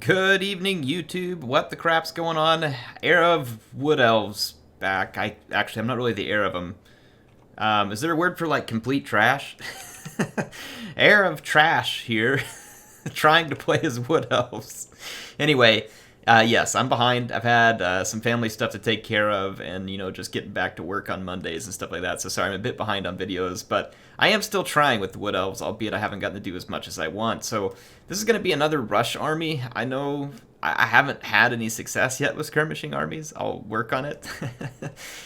Good evening, YouTube. What the crap's going on? Heir of Wood Elves back. I'm not really the heir of them. Is there a word for like complete trash? Heir of trash here, trying to play as Wood Elves. Anyway, yes, I'm behind. I've had some family stuff to take care of, and just getting back to work on Mondays and stuff like that. So sorry, I'm a bit behind on videos, but I am still trying with the Wood Elves, albeit I haven't gotten to do as much as I want. So this is going to be another rush army. I know I haven't had any success yet with skirmishing armies. I'll work on it.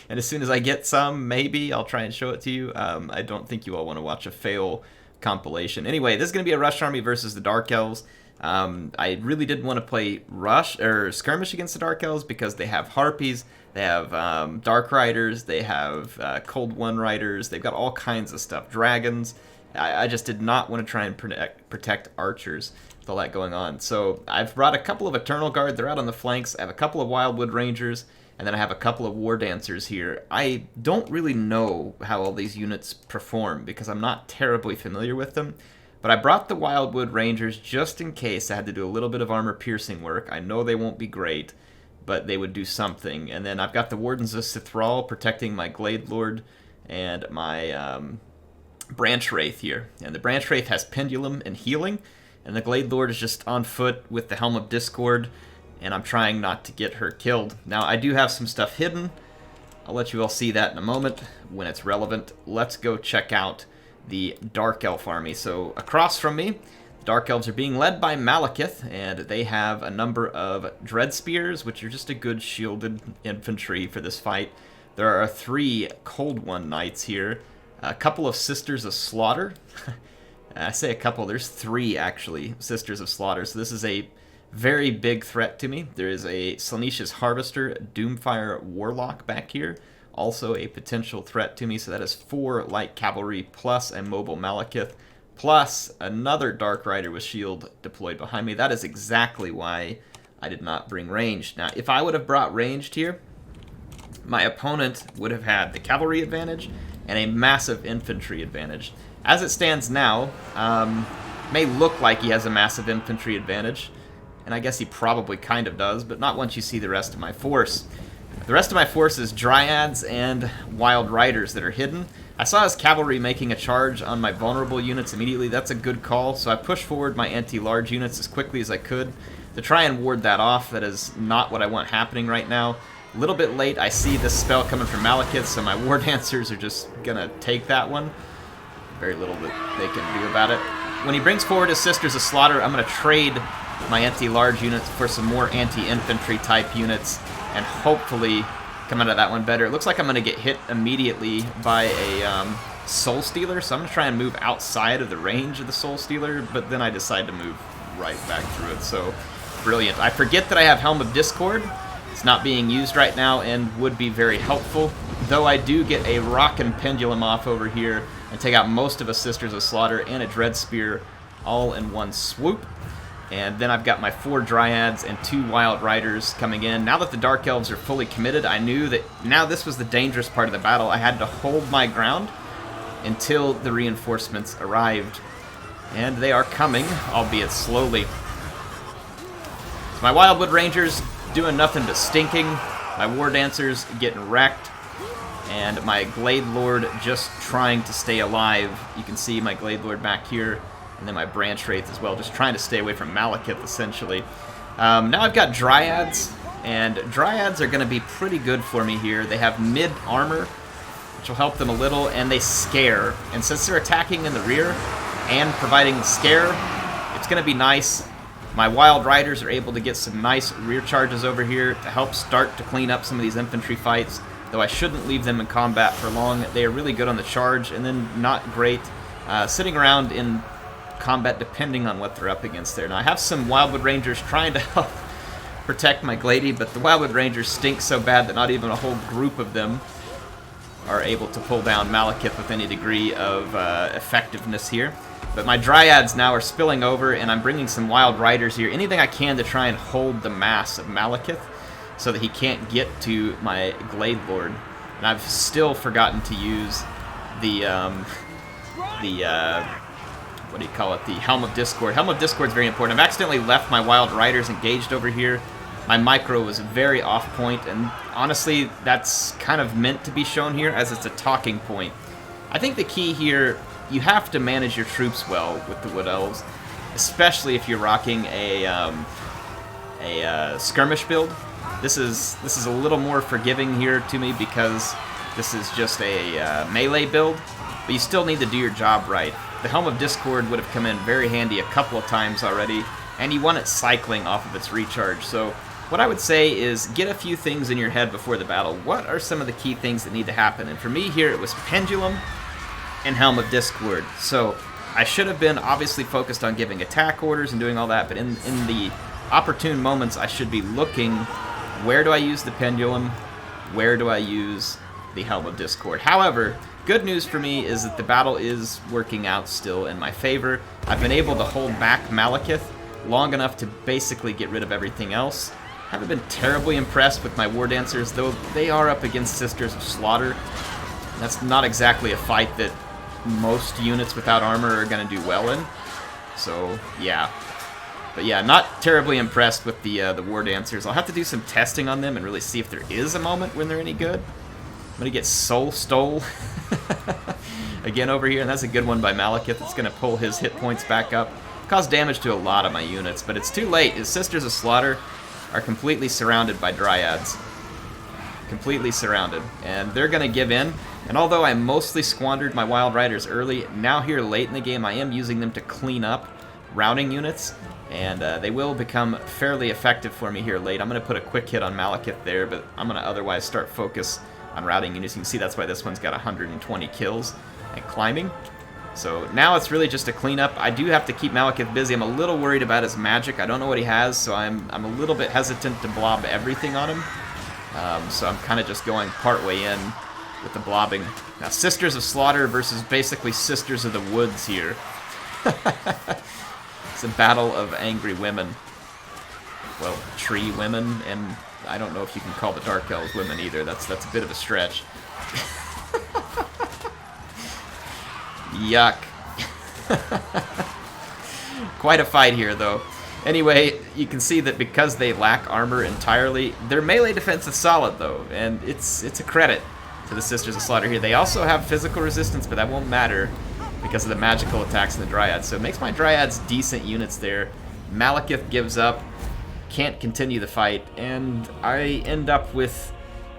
And as soon as I get some, maybe I'll try and show it to you. I don't think you all want to watch a fail compilation. Anyway, this is going to be a rush army versus the Dark Elves. I really didn't want to play rush or skirmish against the Dark Elves because they have harpies, they have Dark Riders, they have Cold One Riders, they've got all kinds of stuff, dragons. I just did not want to try and protect archers with all that going on. So I've brought a couple of Eternal Guard, they're out on the flanks, I have a couple of Wildwood Rangers, and then I have a couple of War Dancers here. I don't really know how all these units perform because I'm not terribly familiar with them. But I brought the Wildwood Rangers just in case I had to do a little bit of armor-piercing work. I know they won't be great, but they would do something. And then I've got the Wardens of Cithral protecting my Glade Lord and my Branch Wraith here. And the Branch Wraith has Pendulum and Healing, and the Glade Lord is just on foot with the Helm of Discord, and I'm trying not to get her killed. Now, I do have some stuff hidden. I'll let you all see that in a moment when it's relevant. Let's go check out the Dark Elf army. So across from me, the Dark Elves are being led by Malekith, and they have a number of Dread Spears, which are just a good shielded infantry for this fight. There are 3 Cold One Knights here, a couple of Sisters of Slaughter. I say a couple, there's 3 actually, Sisters of Slaughter, so this is a very big threat to me. There is a Slaaneash's Harvester, Doomfire Warlock back here, also a potential threat to me, so that is 4 light cavalry plus a mobile Malekith, plus another Dark Rider with shield deployed behind me. That is exactly why I did not bring ranged. Now, if I would have brought ranged here, my opponent would have had the cavalry advantage and a massive infantry advantage. As it stands now, may look like he has a massive infantry advantage, and I guess he probably kind of does, but not once you see the rest of my force. The rest of my force is Dryads and Wild Riders that are hidden. I saw his cavalry making a charge on my vulnerable units immediately. That's a good call, so I pushed forward my anti-large units as quickly as I could to try and ward that off. That is not what I want happening right now. A little bit late, I see this spell coming from Malekith, so my War Dancers are just gonna take that one. Very little that they can do about it. When he brings forward his Sisters of Slaughter, I'm gonna trade my anti-large units for some more anti-infantry type units, and hopefully come out of that one better. It looks like I'm going to get hit immediately by a Soul Stealer, so I'm going to try and move outside of the range of the Soul Stealer, but then I decide to move right back through it, so brilliant. I forget that I have Helm of Discord. It's not being used right now and would be very helpful, though I do get a Rockin' Pendulum off over here and take out most of a Sisters of Slaughter and a Dread Spear all in one swoop. And then I've got my 4 Dryads and 2 Wild Riders coming in. Now that the Dark Elves are fully committed, I knew that now this was the dangerous part of the battle. I had to hold my ground until the reinforcements arrived. And they are coming, albeit slowly. So my Wildwood Rangers doing nothing but stinking. My War Dancers getting wrecked. And my Glade Lord just trying to stay alive. You can see my Glade Lord back here. And then my Branch Wraith as well, just trying to stay away from Malekith, essentially. Now I've got Dryads, and Dryads are going to be pretty good for me here. They have mid-armor, which will help them a little, and they scare. And since they're attacking in the rear and providing scare, it's going to be nice. My Wild Riders are able to get some nice rear charges over here to help start to clean up some of these infantry fights, though I shouldn't leave them in combat for long. They are really good on the charge, and then not great sitting around in combat depending on what they're up against there. Now I have some Wildwood Rangers trying to help protect my Glady, but the Wildwood Rangers stink so bad that not even a whole group of them are able to pull down Malekith with any degree of effectiveness here. But my Dryads now are spilling over, and I'm bringing some Wild Riders here. Anything I can to try and hold the mass of Malekith so that he can't get to my Glade Lord. And I've still forgotten to use the what do you call it, the Helm of Discord. Helm of Discord is very important. I've accidentally left my Wild Riders engaged over here. My micro was very off point, and honestly, that's kind of meant to be shown here as it's a talking point. I think the key here, you have to manage your troops well with the Wood Elves, especially if you're rocking a skirmish build. This is a little more forgiving here to me because this is just a melee build, but you still need to do your job right. The Helm of Discord would have come in very handy a couple of times already, and you want it cycling off of its recharge. So what I would say is get a few things in your head before the battle. What are some of the key things that need to happen? And for me here, it was Pendulum and Helm of Discord. So I should have been obviously focused on giving attack orders and doing all that, but in the opportune moments, I should be looking, where do I use the Pendulum? Where do I use the Helm of Discord? However, good news for me is that the battle is working out still in my favor. I've been able to hold back Malekith long enough to basically get rid of everything else. Haven't been terribly impressed with my War Dancers, though they are up against Sisters of Slaughter. That's not exactly a fight that most units without armor are going to do well in. So, yeah. But yeah, not terribly impressed with the War Dancers. I'll have to do some testing on them and really see if there is a moment when they're any good. I'm going to get Soul Stole again over here, and that's a good one by Malekith. It's going to pull his hit points back up. Cause damage to a lot of my units, but it's too late. His Sisters of Slaughter are completely surrounded by Dryads. Completely surrounded. And they're going to give in. And although I mostly squandered my Wild Riders early, now here late in the game I am using them to clean up routing units. And they will become fairly effective for me here late. I'm going to put a quick hit on Malekith there, but I'm going to otherwise start focus on routing units. You can see that's why this one's got 120 kills and climbing. So now it's really just a cleanup. I do have to keep Malekith busy. I'm a little worried about his magic. I don't know what he has, so I'm a little bit hesitant to blob everything on him. So I'm kind of just going part way in with the blobbing. Now, Sisters of Slaughter versus basically Sisters of the Woods here. It's a battle of angry women. Well, tree women, and I don't know if you can call the Dark Elves women either. That's a bit of a stretch. Yuck. Quite a fight here, though. Anyway, you can see that because they lack armor entirely, their melee defense is solid, though, and it's a credit to the Sisters of Slaughter here. They also have physical resistance, but that won't matter because of the magical attacks in the Dryads. So it makes my Dryads decent units there. Malekith gives up, can't continue the fight, and I end up with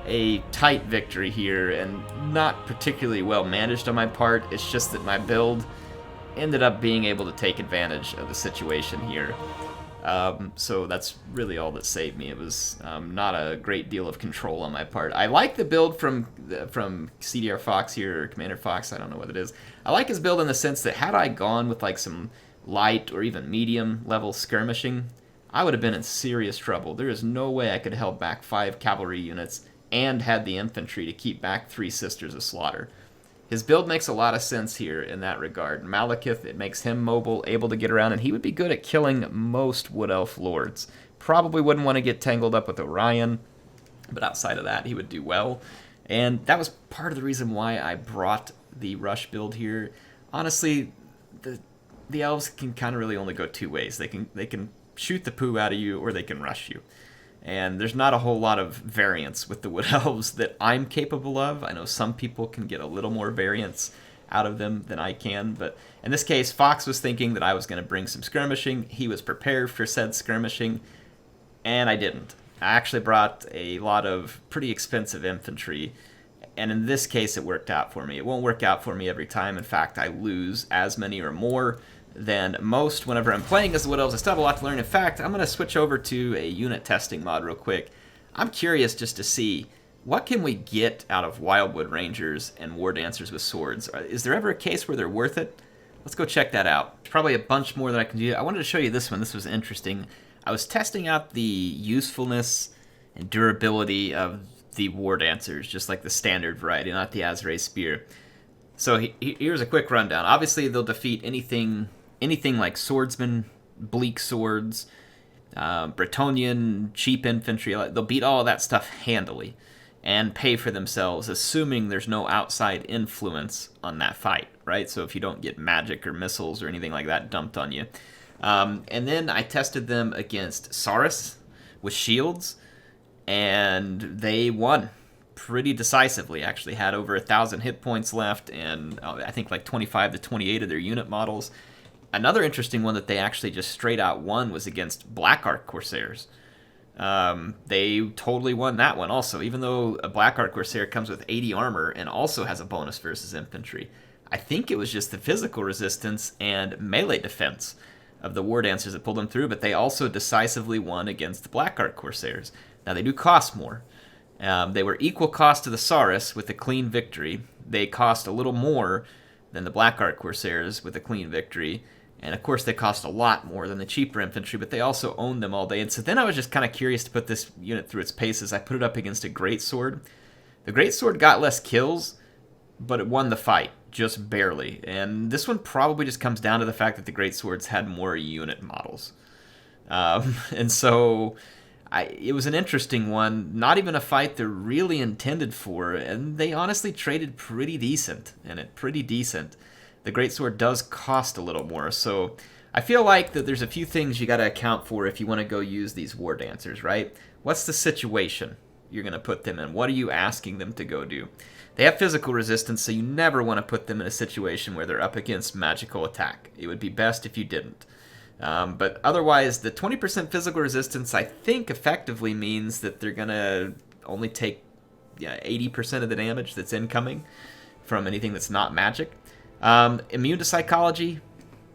a tight victory here, and not particularly well managed on my part. It's just that my build ended up being able to take advantage of the situation here. So that's really all that saved me. It was not a great deal of control on my part. I like the build from CDR Fox here, or Commander Fox, I don't know what it is. I like his build in the sense that had I gone with like some light or even medium level skirmishing, I would have been in serious trouble. There is no way I could have held back 5 cavalry units and had the infantry to keep back 3 Sisters of Slaughter. His build makes a lot of sense here in that regard. Malekith, it makes him mobile, able to get around, and he would be good at killing most Wood Elf lords. Probably wouldn't want to get tangled up with Orion, but outside of that, he would do well. And that was part of the reason why I brought the rush build here. Honestly, the elves can kind of really only go 2 ways. They can shoot the poo out of you, or they can rush you. And there's not a whole lot of variance with the Wood Elves that I'm capable of. I know some people can get a little more variance out of them than I can, but in this case, Fox was thinking that I was going to bring some skirmishing. He was prepared for said skirmishing, and I didn't. I actually brought a lot of pretty expensive infantry, and in this case, it worked out for me. It won't work out for me every time. In fact, I lose as many or more than most whenever I'm playing as the Wood Elves. I still have a lot to learn. In fact, I'm going to switch over to a unit testing mod real quick. I'm curious just to see, what can we get out of Wildwood Rangers and War Dancers with swords? Is there ever a case where they're worth it? Let's go check that out. There's probably a bunch more that I can do. I wanted to show you this one. This was interesting. I was testing out the usefulness and durability of the War Dancers, just like the standard variety, not the Azrae Spear. So here's a quick rundown. Obviously, they'll defeat anything like Swordsman, Bleak Swords, Bretonnian, cheap infantry. They'll beat all of that stuff handily. and pay for themselves, assuming there's no outside influence on that fight, right? So if you don't get magic or missiles or anything like that dumped on you. And then I tested them against Saurus with shields, and they won pretty decisively. Actually had over 1,000 hit points left, and I think like 25 to 28 of their unit models. Another interesting one that they actually just straight out won was against Black Arc Corsairs. They totally won that one also, even though a Black Arc Corsair comes with 80 armor and also has a bonus versus infantry. I think it was just the physical resistance and melee defense of the War Dancers that pulled them through, but they also decisively won against the Black Arc Corsairs. Now, they do cost more. They were equal cost to the Saurus with a clean victory. They cost a little more than the Black Arc Corsairs with a clean victory. And of course, they cost a lot more than the cheaper infantry, but they also owned them all day. And so then I was just kind of curious to put this unit through its paces. I put it up against a Greatsword. The Greatsword got less kills, but it won the fight, just barely. And this one probably just comes down to the fact that the Greatswords had more unit models. And so it was an interesting one, not even a fight they're really intended for, and they honestly traded pretty decent in it, pretty decent. The Greatsword does cost a little more, so I feel like that there's a few things you got to account for if you want to go use these War Dancers, right? What's the situation you're going to put them in? What are you asking them to go do? They have physical resistance, so you never want to put them in a situation where they're up against magical attack. It would be best if you didn't. But otherwise, the 20% physical resistance, I think, effectively means that they're going to only take 80% of the damage that's incoming from anything that's not magic. Immune to psychology,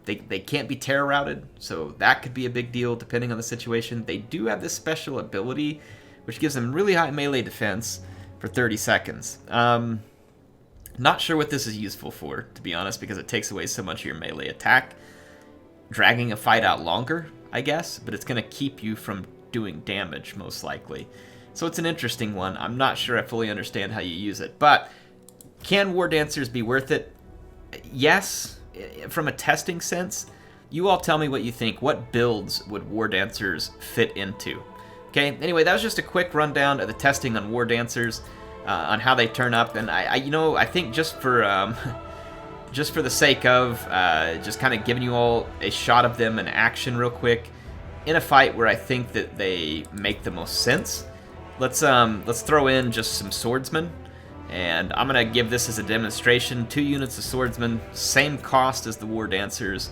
they can't be terror routed, so that could be a big deal depending on the situation. They do have this special ability, which gives them really high melee defense for 30 seconds. Not sure what this is useful for, to be honest, because it takes away so much of your melee attack, dragging a fight out longer, I guess, but it's going to keep you from doing damage, most likely. So it's an interesting one. I'm not sure I fully understand how you use it, but can War Dancers be worth it? Yes, from a testing sense. You all tell me what you think. What builds would War Dancers fit into? Okay, anyway, that was just a quick rundown of the testing on War Dancers, on how they turn up, and I think just for the sake of just kind of giving you all a shot of them in action real quick, in a fight where I think that they make the most sense, let's throw in just some Swordsmen. And I'm going to give this as a demonstration. 2 units of Swordsman, same cost as the War Dancers.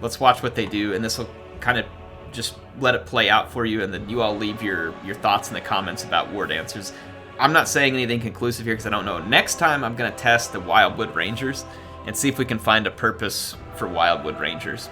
Let's watch what they do, and this will kind of just let it play out for you, and then you all leave your thoughts in the comments about War Dancers. I'm not saying anything conclusive here because I don't know. Next time I'm going to test the Wildwood Rangers and see if we can find a purpose for Wildwood Rangers.